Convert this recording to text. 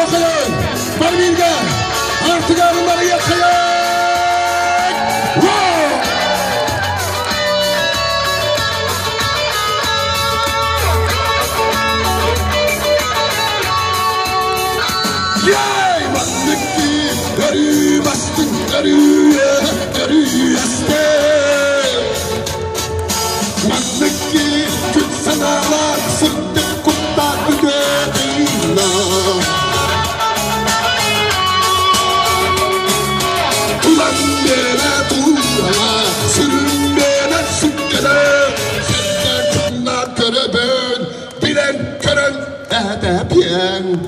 okuyun. Barminga artık arıları yakayın. Yay! Mandıki garı bastın garı yastı. Mandıki gün sanalar sırtı kutlar güdeyla. Ulan bana tuğla sürün bana sükkele. Senden kutlar göre ben bilen gören edebyen.